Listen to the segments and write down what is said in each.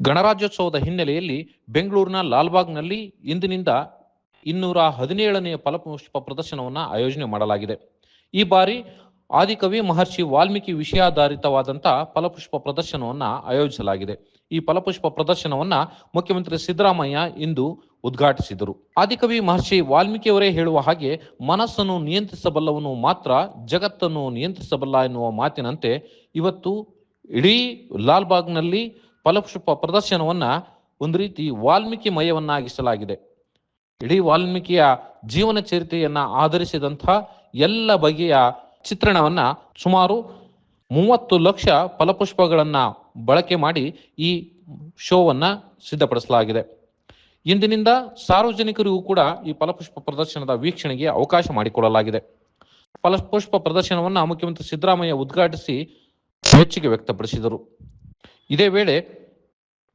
ಗಣರಾಜ್ಯೋತ್ಸವದ ಹಿನ್ನೆಲೆಯಲ್ಲಿ ಬೆಂಗಳೂರಿನ ಲಾಲ್ಬಾಗ್ನಲ್ಲಿ ಇಂದಿನಿಂದ 217ನೇ ಫಲಪುಷ್ಪ ಪ್ರದರ್ಶನವನ್ನು ಆಯೋಜನೆ ಮಾಡಲಾಗಿದೆ. ಈ ಬಾರಿ ಆದಿಕವಿ ಮಹರ್ಷಿ ವಾಲ್ಮೀಕಿ ವಿಷಯಾಧಾರಿತವಾದಂಥ ಫಲಪುಷ್ಪ ಪ್ರದರ್ಶನವನ್ನು ಆಯೋಜಿಸಲಾಗಿದೆ. ಈ ಫಲಪುಷ್ಪ ಪ್ರದರ್ಶನವನ್ನು ಮುಖ್ಯಮಂತ್ರಿ ಸಿದ್ದರಾಮಯ್ಯ ಇಂದು ಉದ್ಘಾಟಿಸಿದರು. ಆದಿಕವಿ ಮಹರ್ಷಿ ವಾಲ್ಮೀಕಿಯವರೇ ಹೇಳುವ ಹಾಗೆ, ಮನಸ್ಸನ್ನು ನಿಯಂತ್ರಿಸಬಲ್ಲವನು ಮಾತ್ರ ಜಗತ್ತನ್ನು ನಿಯಂತ್ರಿಸಬಲ್ಲ ಎನ್ನುವ ಮಾತಿನಂತೆ ಇವತ್ತು ಇಡೀ ಲಾಲ್ಬಾಗ್ನಲ್ಲಿ ಫಲಪುಷ್ಪ ಪ್ರದರ್ಶನವನ್ನು ಒಂದು ರೀತಿ ವಾಲ್ಮೀಕಿ ಮಯವನ್ನಾಗಿಸಲಾಗಿದೆ. ಇಡೀ ವಾಲ್ಮೀಕಿಯ ಜೀವನ ಚರಿತ್ರೆಯನ್ನು ಆಧರಿಸಿದಂಥ ಎಲ್ಲ ಬಗೆಯ ಚಿತ್ರಣವನ್ನು ಸುಮಾರು 30 ಲಕ್ಷ ಫಲಪುಷ್ಪಗಳನ್ನು ಬಳಕೆ ಮಾಡಿ ಈ ಶೋವನ್ನು ಸಿದ್ಧಪಡಿಸಲಾಗಿದೆ. ಇಂದಿನಿಂದ ಸಾರ್ವಜನಿಕರಿಗೂ ಕೂಡ ಈ ಫಲಪುಷ್ಪ ಪ್ರದರ್ಶನದ ವೀಕ್ಷಣೆಗೆ ಅವಕಾಶ ಮಾಡಿಕೊಡಲಾಗಿದೆ. ಫಲಪುಷ್ಪ ಪ್ರದರ್ಶನವನ್ನು ಮುಖ್ಯಮಂತ್ರಿ ಸಿದ್ದರಾಮಯ್ಯ ಉದ್ಘಾಟಿಸಿ ಮೆಚ್ಚುಗೆ ವ್ಯಕ್ತಪಡಿಸಿದರು. ಇದೇ ವೇಳೆ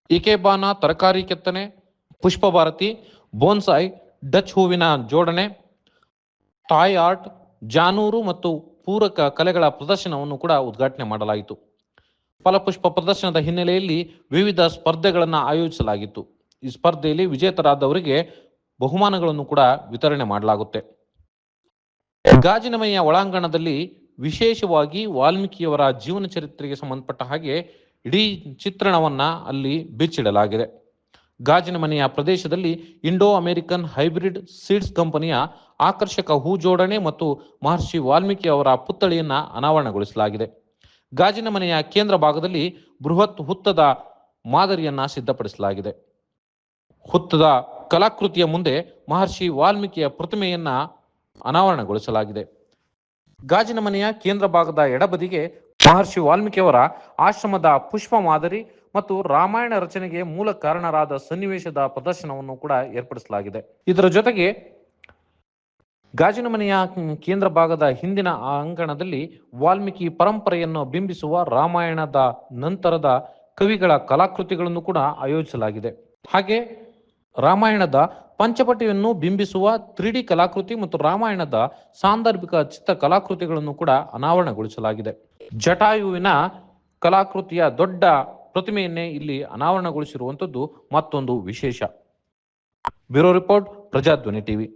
ಇಕೆಬಾನ ತರಕಾರಿ ಕೆತ್ತನೆ, ಪುಷ್ಪ ಭಾರತಿ, ಬೋನ್ಸಾಯ್, ಡಚ್ ಹೂವಿನ ಜೋಡಣೆ, ಟಾಯ್ ಆರ್ಟ್, ಜಾನೂರು ಮತ್ತು ಪೂರಕ ಕಲೆಗಳ ಪ್ರದರ್ಶನವನ್ನು ಕೂಡ ಉದ್ಘಾಟನೆ ಮಾಡಲಾಯಿತು. ಫಲಪುಷ್ಪ ಪ್ರದರ್ಶನದ ಹಿನ್ನೆಲೆಯಲ್ಲಿ ವಿವಿಧ ಸ್ಪರ್ಧೆಗಳನ್ನು ಆಯೋಜಿಸಲಾಗಿತ್ತು. ಈ ಸ್ಪರ್ಧೆಯಲ್ಲಿ ವಿಜೇತರಾದವರಿಗೆ ಬಹುಮಾನಗಳನ್ನು ಕೂಡ ವಿತರಣೆ ಮಾಡಲಾಗುತ್ತೆ. ಗಾಜಿನ ಮನೆಯ ಒಳಾಂಗಣದಲ್ಲಿ ವಿಶೇಷವಾಗಿ ವಾಲ್ಮೀಕಿಯವರ ಜೀವನ ಚರಿತ್ರೆಗೆ ಸಂಬಂಧಪಟ್ಟ ಹಾಗೆ ಇಡೀ ಚಿತ್ರಣವನ್ನ ಅಲ್ಲಿ ಬಿಚ್ಚಿಡಲಾಗಿದೆ. ಗಾಜಿನ ಮನೆಯ ಪ್ರದೇಶದಲ್ಲಿ ಇಂಡೋ ಅಮೆರಿಕನ್ ಹೈಬ್ರಿಡ್ ಸೀಡ್ಸ್ ಕಂಪನಿಯ ಆಕರ್ಷಕ ಹೂ ಜೋಡಣೆ ಮತ್ತು ಮಹರ್ಷಿ ವಾಲ್ಮೀಕಿ ಅವರ ಪುತ್ಥಳಿಯನ್ನ ಅನಾವರಣಗೊಳಿಸಲಾಗಿದೆ. ಗಾಜಿನ ಮನೆಯ ಕೇಂದ್ರ ಭಾಗದಲ್ಲಿ ಬೃಹತ್ ಹುತ್ತದ ಮಾದರಿಯನ್ನ ಸಿದ್ಧಪಡಿಸಲಾಗಿದೆ. ಹುತ್ತದ ಕಲಾಕೃತಿಯ ಮುಂದೆ ಮಹರ್ಷಿ ವಾಲ್ಮೀಕಿಯ ಪ್ರತಿಮೆಯನ್ನ ಅನಾವರಣಗೊಳಿಸಲಾಗಿದೆ. ಗಾಜಿನ ಮನೆಯ ಕೇಂದ್ರ ಭಾಗದ ಎಡಬದಿಗೆ ಮಹರ್ಷಿ ವಾಲ್ಮೀಕಿಯವರ ಆಶ್ರಮದ ಪುಷ್ಪ ಮಾದರಿ ಮತ್ತು ರಾಮಾಯಣ ರಚನೆಗೆ ಮೂಲ ಕಾರಣರಾದ ಸನ್ನಿವೇಶದ ಪ್ರದರ್ಶನವನ್ನು ಕೂಡ ಏರ್ಪಡಿಸಲಾಗಿದೆ. ಇದರ ಜೊತೆಗೆ ಗಾಜಿನ ಮನೆಯ ಕೇಂದ್ರ ಭಾಗದ ಹಿಂದಿನ ಅಂಗಣದಲ್ಲಿ ವಾಲ್ಮೀಕಿ ಪರಂಪರೆಯನ್ನು ಬಿಂಬಿಸುವ ರಾಮಾಯಣದ ನಂತರದ ಕವಿಗಳ ಕಲಾಕೃತಿಗಳನ್ನು ಕೂಡ ಆಯೋಜಿಸಲಾಗಿದೆ. ಹಾಗೆ ರಾಮಾಯಣದ ಪಂಚಪಟಿಯನ್ನು ಬಿಂಬಿಸುವ 3D ಕಲಾಕೃತಿ ಮತ್ತು ರಾಮಾಯಣದ ಸಾಂದರ್ಭಿಕ ಚಿತ್ರ ಕಲಾಕೃತಿಗಳನ್ನು ಕೂಡ ಅನಾವರಣಗೊಳಿಸಲಾಗಿದೆ. ಜಟಾಯುವಿನ ಕಲಾಕೃತಿಯ ದೊಡ್ಡ ಪ್ರತಿಮೆಯನ್ನೇ ಇಲ್ಲಿ ಅನಾವರಣಗೊಳಿಸಿರುವಂಥದ್ದು ಮತ್ತೊಂದು ವಿಶೇಷ. Bureau report, Prajadhwani TV.